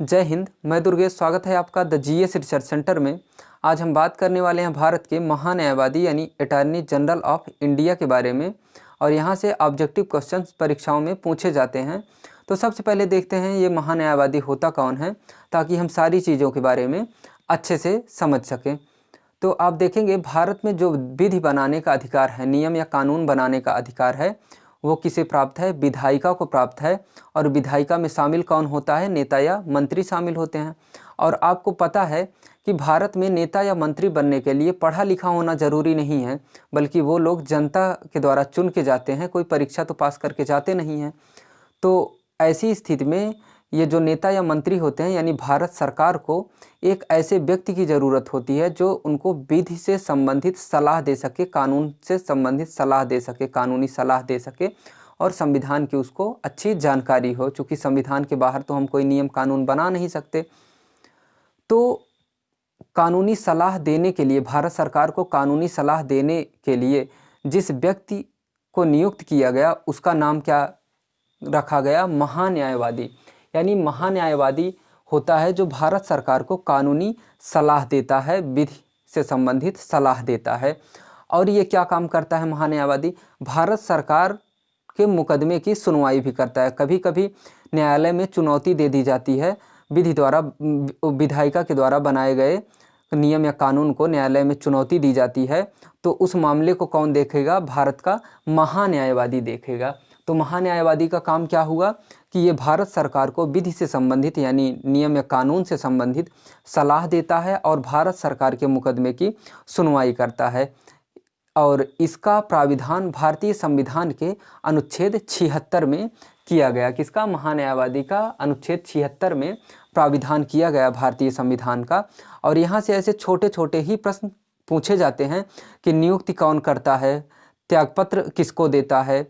जय हिंद। मैं दुर्गेश, स्वागत है आपका द जीएस रिसर्च सेंटर में। आज हम बात करने वाले हैं भारत के महान्यायवादी यानी अटॉर्नी जनरल ऑफ इंडिया के बारे में, और यहाँ से ऑब्जेक्टिव क्वेश्चंस परीक्षाओं में पूछे जाते हैं। तो सबसे पहले देखते हैं ये महान्यायवादी होता कौन है, ताकि हम सारी चीज़ों के बारे में अच्छे से समझ सकें। तो आप देखेंगे भारत में जो विधि बनाने का अधिकार है, नियम या कानून बनाने का अधिकार है, वो किसे प्राप्त है? विधायिका को प्राप्त है। और विधायिका में शामिल कौन होता है? नेता या मंत्री शामिल होते हैं। और आपको पता है कि भारत में नेता या मंत्री बनने के लिए पढ़ा लिखा होना ज़रूरी नहीं है, बल्कि वो लोग जनता के द्वारा चुन के जाते हैं, कोई परीक्षा तो पास करके जाते नहीं हैं। तो ऐसी स्थिति में ये जो नेता या मंत्री होते हैं, यानी भारत सरकार को एक ऐसे व्यक्ति की ज़रूरत होती है जो उनको विधि से संबंधित सलाह दे सके, कानून से संबंधित सलाह दे सके, कानूनी सलाह दे सके, और संविधान की उसको अच्छी जानकारी हो। चूँकि संविधान के बाहर तो हम कोई नियम कानून बना नहीं सकते। तो कानूनी सलाह देने के लिए, भारत सरकार को कानूनी सलाह देने के लिए जिस व्यक्ति को नियुक्त किया गया, उसका नाम क्या रखा गया? महान्यायवादी। यानी महान्यायवादी होता है जो भारत सरकार को कानूनी सलाह देता है, विधि से संबंधित सलाह देता है। और ये क्या काम करता है महान्यायवादी? भारत सरकार के मुकदमे की सुनवाई भी करता है। कभी कभी न्यायालय में चुनौती दे दी जाती है, विधि द्वारा, विधायिका के द्वारा बनाए गए नियम या कानून को न्यायालय में चुनौती दी जाती है, तो उस मामले को कौन देखेगा? भारत का महान्यायवादी देखेगा। तो महान्यायवादी का काम क्या हुआ कि ये भारत सरकार को विधि से संबंधित यानी नियम या कानून से संबंधित सलाह देता है और भारत सरकार के मुकदमे की सुनवाई करता है। और इसका प्राविधान भारतीय संविधान के अनुच्छेद 76 में किया गया। किसका? महान्यायवादी का अनुच्छेद 76 में प्राविधान किया गया भारतीय संविधान का। और यहाँ से ऐसे छोटे छोटे ही प्रश्न पूछे जाते हैं कि नियुक्ति कौन करता है, त्यागपत्र किसको देता है,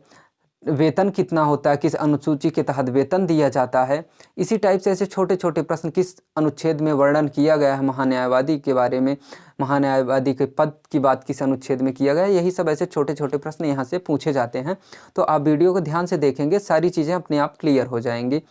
वेतन कितना होता है, किस अनुसूची के तहत वेतन दिया जाता है। इसी टाइप से ऐसे छोटे छोटे प्रश्न किस अनुच्छेद में वर्णन किया गया है महान्यायवादी के बारे में, महान्यायवादी के पद की बात किस अनुच्छेद में किया गया है, यही सब ऐसे छोटे छोटे प्रश्न यहाँ से पूछे जाते हैं। तो आप वीडियो को ध्यान से देखेंगे, सारी चीज़ें अपने आप क्लियर हो जाएंगी।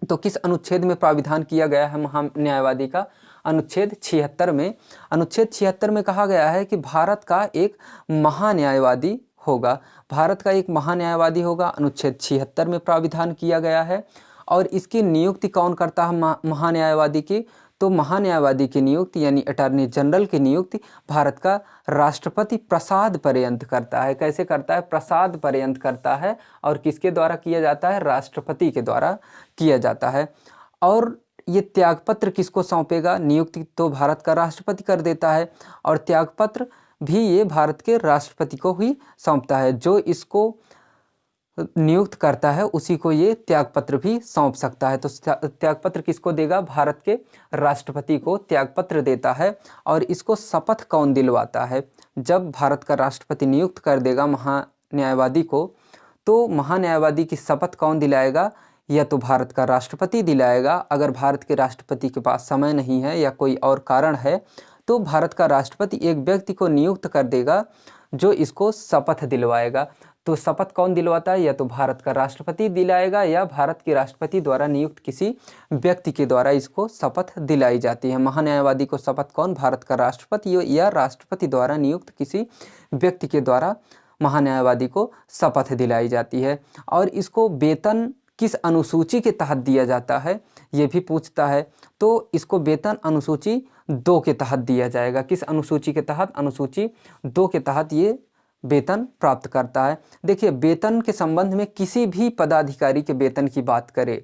तो किस अनुच्छेद में प्राविधान किया गया है महान्यायवादी का? अनुच्छेद 76 में। अनुच्छेद 76 में कहा गया है कि भारत का एक महान्यायवादी होगा। भारत का एक महान्यायवादी होगा, अनुच्छेद 76 में प्राविधान किया गया है। और इसकी नियुक्ति कौन करता है महान्यायवादी की? तो महान्यायवादी की नियुक्ति यानी अटॉर्नी जनरल की नियुक्ति भारत का राष्ट्रपति प्रसाद पर्यंत करता है। कैसे करता है? प्रसाद पर्यंत करता है। और किसके द्वारा किया जाता है? राष्ट्रपति के द्वारा किया जाता है। और ये त्यागपत्र किसको सौंपेगा? नियुक्ति तो भारत का राष्ट्रपति कर देता है, और त्यागपत्र भी ये भारत के राष्ट्रपति को ही सौंपता है। जो इसको नियुक्त करता है उसी को ये त्यागपत्र भी सौंप सकता है। तो त्यागपत्र किसको देगा? भारत के राष्ट्रपति को त्यागपत्र देता है। और इसको शपथ कौन दिलवाता है? जब भारत का राष्ट्रपति नियुक्त कर देगा महान्यायवादी को, तो महान्यायवादी की शपथ कौन दिलाएगा? या तो भारत का राष्ट्रपति दिलाएगा। अगर भारत के राष्ट्रपति के पास समय नहीं है या कोई और कारण है, तो भारत का राष्ट्रपति एक व्यक्ति को नियुक्त कर देगा जो इसको शपथ दिलवाएगा। तो शपथ कौन दिलवाता है? या तो भारत का राष्ट्रपति दिलाएगा, या भारत के राष्ट्रपति द्वारा नियुक्त किसी व्यक्ति के द्वारा इसको शपथ दिलाई जाती है। महान्यायवादी को शपथ कौन? भारत का राष्ट्रपति या राष्ट्रपति द्वारा नियुक्त किसी व्यक्ति के द्वारा महान्यायवादी को शपथ दिलाई जाती है। और इसको वेतन किस अनुसूची के तहत दिया जाता है, ये भी पूछता है। तो इसको वेतन अनुसूची 2 के तहत दिया जाएगा। किस अनुसूची के तहत? अनुसूची 2 के तहत ये वेतन प्राप्त करता है। देखिए, वेतन के संबंध में किसी भी पदाधिकारी के वेतन की बात करें,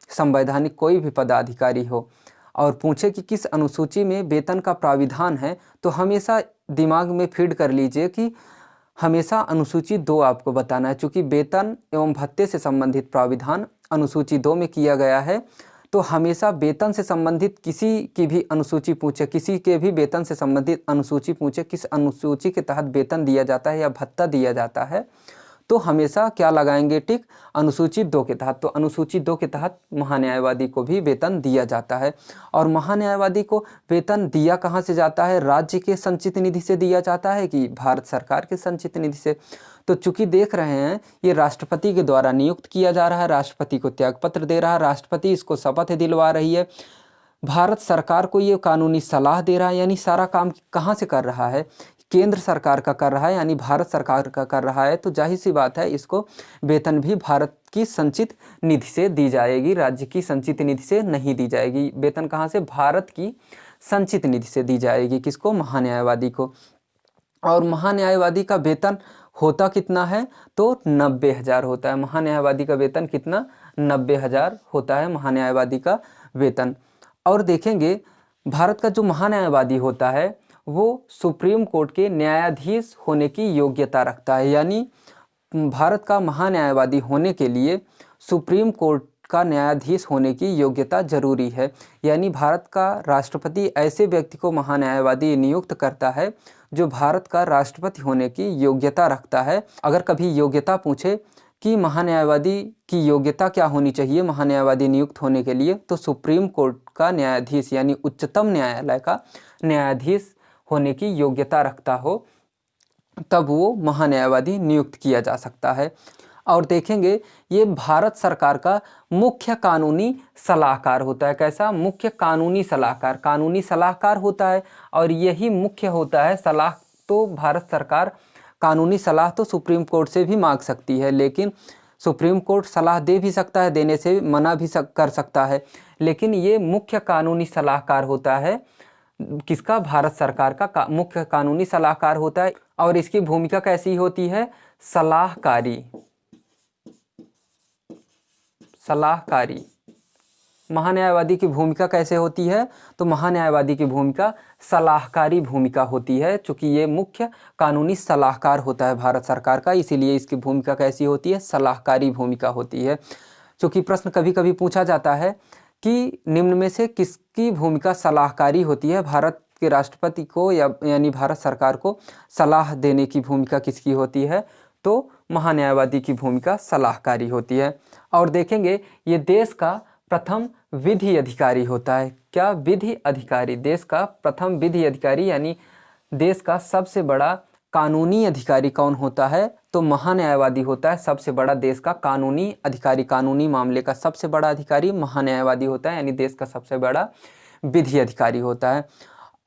संवैधानिक कोई भी पदाधिकारी हो, और पूछे कि किस अनुसूची में वेतन का प्राविधान है, तो हमेशा दिमाग में फीड कर लीजिए कि हमेशा अनुसूची 2 आपको बताना है। चूँकि वेतन एवं भत्ते से संबंधित प्राविधान अनुसूची 2 में किया गया है, तो हमेशा वेतन से संबंधित किसी की भी अनुसूची पूछे, किसी के भी वेतन से संबंधित अनुसूची पूछे, किस अनुसूची के तहत वेतन दिया जाता है या भत्ता दिया जाता है, तो हमेशा क्या लगाएंगे टिक, अनुसूचित 2 के तहत। तो अनुसूचित 2 के तहत महान्यायवादी को भी वेतन दिया जाता है। और महान्यायवादी को वेतन दिया कहाँ से जाता है? राज्य के संचित निधि से दिया जाता है कि भारत सरकार के संचित निधि से? तो चूंकि देख रहे हैं ये राष्ट्रपति के द्वारा नियुक्त किया जा रहा है, राष्ट्रपति को त्यागपत्र दे रहा है, राष्ट्रपति इसको शपथ दिलवा रही है, भारत सरकार को ये कानूनी सलाह दे रहा है, यानी सारा काम कहाँ से कर रहा है? केंद्र सरकार का कर रहा है, यानी भारत सरकार का कर रहा है। तो जाहिर सी बात है इसको वेतन भी भारत की संचित निधि से दी जाएगी, राज्य की संचित निधि से नहीं दी जाएगी। वेतन कहाँ से? भारत की संचित निधि से दी जाएगी। किसको? महान्यायवादी को। और महान्यायवादी का वेतन होता कितना है? तो 90,000 होता है। महान्यायवादी का वेतन कितना? 90,000 होता है महान्यायवादी का वेतन। और देखेंगे भारत का जो महान्यायवादी होता है वो सुप्रीम कोर्ट के न्यायाधीश होने की योग्यता रखता है, यानी भारत का महान्यायवादी होने के लिए सुप्रीम कोर्ट का न्यायाधीश होने की योग्यता जरूरी है। यानी भारत का राष्ट्रपति ऐसे व्यक्ति को महान्यायवादी नियुक्त करता है जो भारत का राष्ट्रपति होने की योग्यता रखता है। अगर कभी योग्यता पूछे कि महान्यायवादी की योग्यता क्या होनी चाहिए महान्यायवादी नियुक्त होने के लिए, तो सुप्रीम कोर्ट का न्यायाधीश यानी उच्चतम न्यायालय का न्यायाधीश होने की योग्यता रखता हो तब वो महान्यायवादी नियुक्त किया जा सकता है। और देखेंगे ये भारत सरकार का मुख्य कानूनी सलाहकार होता है। कैसा? मुख्य कानूनी सलाहकार, कानूनी सलाहकार होता है। और यही मुख्य होता है। सलाह तो भारत सरकार कानूनी सलाह तो सुप्रीम कोर्ट से भी मांग सकती है, लेकिन सुप्रीम कोर्ट सलाह दे भी सकता है, देने से मना भी कर सकता है, लेकिन ये मुख्य कानूनी सलाहकार होता है। किसका? भारत सरकार का मुख्य कानूनी सलाहकार होता है। और इसकी भूमिका कैसी होती है? सलाहकारी। सलाहकारी महान्यायवादी की भूमिका कैसे होती है? तो महान्यायवादी की भूमिका सलाहकारी भूमिका होती है। चूंकि ये मुख्य कानूनी सलाहकार होता है भारत सरकार का, इसीलिए इसकी भूमिका कैसी होती है? सलाहकारी भूमिका होती है। चूंकि प्रश्न कभी कभी पूछा जाता है कि निम्न में से किसकी भूमिका सलाहकारी होती है? भारत के राष्ट्रपति को यानी भारत सरकार को सलाह देने की भूमिका किसकी होती है? तो महान्यायवादी की भूमिका सलाहकारी होती है। और देखेंगे ये देश का प्रथम विधि अधिकारी होता है। क्या? विधि अधिकारी। देश का प्रथम विधि अधिकारी यानी देश का सबसे बड़ा कानूनी अधिकारी कौन होता है? तो महान्यायवादी होता है। सबसे बड़ा देश का कानूनी अधिकारी, कानूनी मामले का सबसे बड़ा अधिकारी महान्यायवादी होता है, यानी देश का सबसे बड़ा विधि अधिकारी होता है।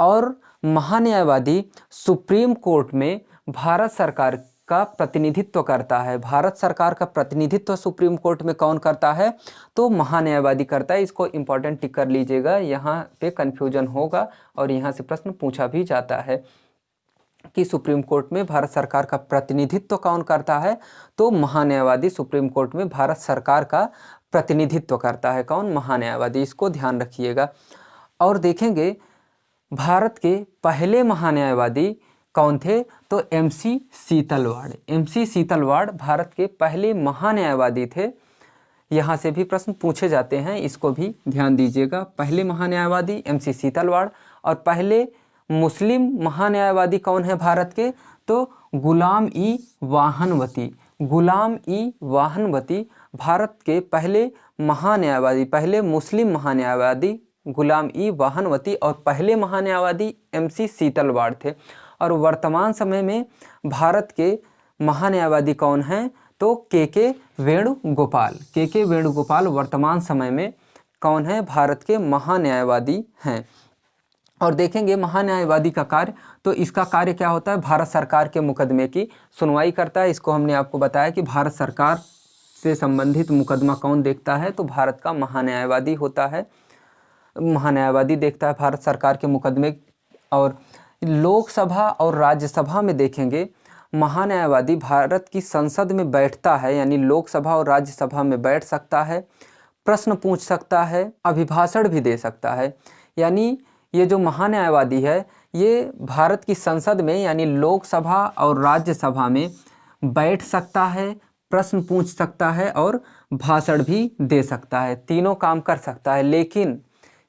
और महान्यायवादी सुप्रीम कोर्ट में भारत सरकार का प्रतिनिधित्व करता है। भारत सरकार का प्रतिनिधित्व सुप्रीम कोर्ट में कौन करता है? तो महान्यायवादी करता है। इसको इंपॉर्टेंट टिक कर लीजिएगा, यहाँ पे कन्फ्यूजन होगा और यहाँ से प्रश्न पूछा भी जाता है कि सुप्रीम कोर्ट में भारत सरकार का प्रतिनिधित्व कौन करता है? तो महान्यायवादी सुप्रीम कोर्ट में भारत सरकार का प्रतिनिधित्व करता है। कौन? महान्यायवादी। इसको ध्यान रखिएगा। और देखेंगे भारत के पहले महान्यायवादी कौन थे? तो MC सीतलवाड़। MC सीतलवाड़ भारत के पहले महान्यायवादी थे। यहाँ से भी प्रश्न पूछे जाते हैं, इसको भी ध्यान दीजिएगा। पहले महान्यायवादी MC सीतलवाड़। और पहले मुस्लिम महान्यायवादी कौन है भारत के? तो गुलाम-ई वाहनवती। गुलाम-ई वाहनवती भारत के पहले महान्यायवादी, पहले मुस्लिम महान्यायवादी गुलाम-ई वाहनवती और पहले महान्यायवादी MC सीतलवाड़ थे। और वर्तमान समय में भारत के महान्यायवादी कौन हैं? तो KK वेणुगोपाल। KK वेणुगोपाल वर्तमान समय में कौन है? भारत के महान्यायवादी हैं। और देखेंगे महान्यायवादी का कार्य, तो इसका कार्य क्या होता है? भारत सरकार के मुकदमे की सुनवाई करता है। इसको हमने आपको बताया कि भारत सरकार से संबंधित मुकदमा कौन देखता है? तो भारत का महान्यायवादी होता है। महान्यायवादी देखता है भारत सरकार के मुकदमे। और लोकसभा और राज्यसभा में देखेंगे महान्यायवादी भारत की संसद में बैठता है, यानी लोकसभा और राज्यसभा में बैठ सकता है, प्रश्न पूछ सकता है, अभिभाषण भी दे सकता है। यानी ये जो महान्यायवादी है ये भारत की संसद में यानी लोकसभा और राज्यसभा में बैठ सकता है, प्रश्न पूछ सकता है और भाषण भी दे सकता है। तीनों काम कर सकता है। लेकिन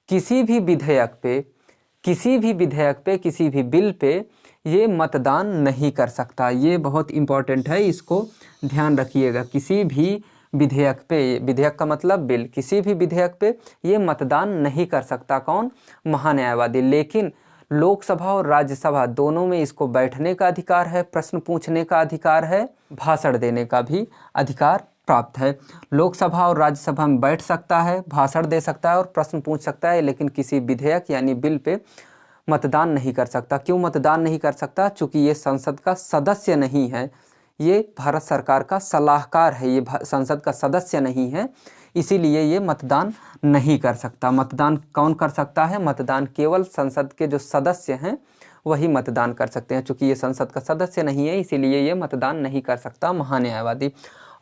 किसी भी विधेयक पे, किसी भी बिल पे ये मतदान नहीं कर सकता। ये बहुत इम्पॉर्टेंट है, इसको ध्यान रखिएगा। किसी भी विधेयक पे, विधेयक का मतलब बिल, किसी भी विधेयक पे ये मतदान नहीं कर सकता। कौन? महान्यायवादी। लेकिन लोकसभा और राज्यसभा दोनों में इसको बैठने का अधिकार है, प्रश्न पूछने का अधिकार है, भाषण देने का भी अधिकार प्राप्त है। लोकसभा और राज्यसभा में बैठ सकता है, भाषण दे सकता है और प्रश्न पूछ सकता है, लेकिन किसी विधेयक यानी बिल पे मतदान नहीं कर सकता। क्यों मतदान नहीं कर सकता? चूँकि ये संसद का सदस्य नहीं है, ये भारत सरकार का सलाहकार है, ये संसद का सदस्य नहीं है, इसीलिए ये मतदान नहीं कर सकता। मतदान कौन कर सकता है? मतदान केवल संसद के जो सदस्य हैं वही मतदान कर सकते हैं। चूँकि ये संसद का सदस्य नहीं है, इसीलिए ये मतदान नहीं कर सकता महान्यायवादी।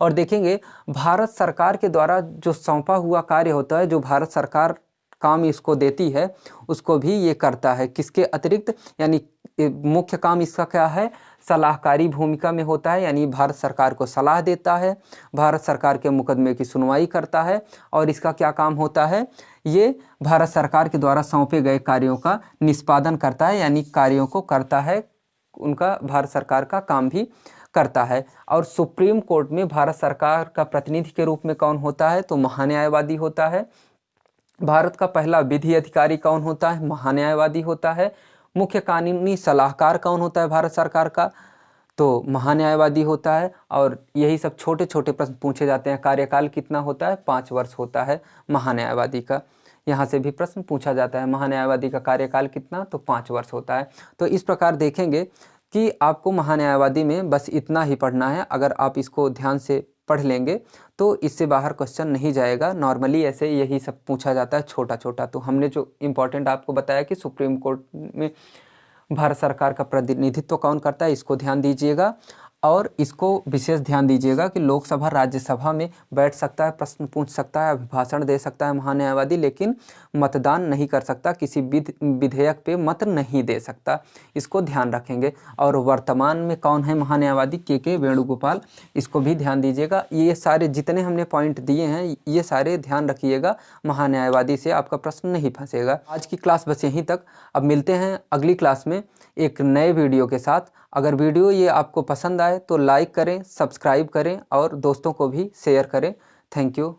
और देखेंगे भारत सरकार के द्वारा जो सौंपा हुआ कार्य होता है, जो भारत सरकार काम इसको देती है, उसको भी ये करता है। किसके अतिरिक्त? यानी मुख्य काम इसका क्या है? सलाहकारी भूमिका में होता है, यानी भारत सरकार को सलाह देता है, भारत सरकार के मुकदमे की सुनवाई करता है। और इसका क्या काम होता है? ये भारत सरकार के द्वारा सौंपे गए कार्यों का निष्पादन करता है, यानी कार्यों को करता है, उनका भारत सरकार का काम भी करता है। और सुप्रीम कोर्ट में भारत सरकार का प्रतिनिधि के रूप में कौन होता है? तो महान्यायवादी होता है। भारत का पहला विधि अधिकारी कौन होता है? महान्यायवादी होता है। मुख्य कानूनी सलाहकार कौन होता है भारत सरकार का? तो महान्यायवादी होता है। और यही सब छोटे छोटे प्रश्न पूछे जाते हैं। कार्यकाल कितना होता है? 5 वर्ष होता है महान्यायवादी का। यहाँ से भी प्रश्न पूछा जाता है, महान्यायवादी का कार्यकाल कितना? तो 5 वर्ष होता है। तो इस प्रकार देखेंगे कि आपको महान्यायवादी में बस इतना ही पढ़ना है। अगर आप इसको ध्यान से पढ़ लेंगे तो इससे बाहर क्वेश्चन नहीं जाएगा। नॉर्मली ऐसे यही सब पूछा जाता है छोटा छोटा। तो हमने जो इम्पोर्टेंट आपको बताया कि सुप्रीम कोर्ट में भारत सरकार का प्रतिनिधित्व कौन करता है, इसको ध्यान दीजिएगा। और इसको विशेष ध्यान दीजिएगा कि लोकसभा राज्यसभा में बैठ सकता है, प्रश्न पूछ सकता है, अभिभाषण दे सकता है महान्यायवादी, लेकिन मतदान नहीं कर सकता, किसी विधेयक पे मत नहीं दे सकता। इसको ध्यान रखेंगे। और वर्तमान में कौन है महान्यायवादी? के वेणुगोपाल। इसको भी ध्यान दीजिएगा। ये सारे जितने हमने पॉइंट दिए हैं ये सारे ध्यान रखिएगा, महान्यायवादी से आपका प्रश्न नहीं फंसेगा। आज की क्लास बस यहीं तक। अब मिलते हैं अगली क्लास में एक नए वीडियो के साथ। अगर वीडियो ये आपको पसंद आए तो लाइक करें, सब्सक्राइब करें और दोस्तों को भी शेयर करें। Thank you.